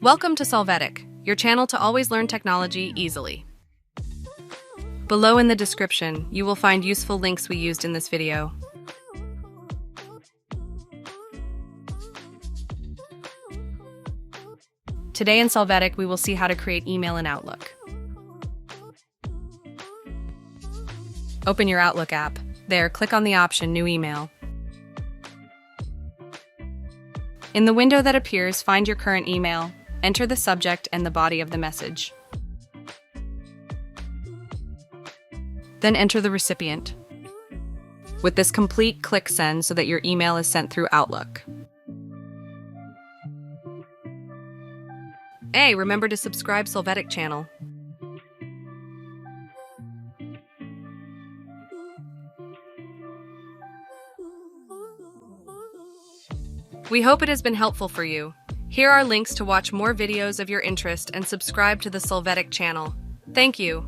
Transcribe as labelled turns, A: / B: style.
A: Welcome to Solvetic, your channel to always learn technology easily. Below in the description, you will find useful links we used in this video. Today in Solvetic, we will see how to create email in Outlook. Open your Outlook app. There, click on the option New Email. In the window that appears, find your current email, enter the subject and the body of the message. Then enter the recipient. With this complete, click Send so that your email is sent through Outlook. Hey, remember to subscribe Solvetic channel. We hope it has been helpful for you. Here are links to watch more videos of your interest and subscribe to the Solvetic channel. Thank you.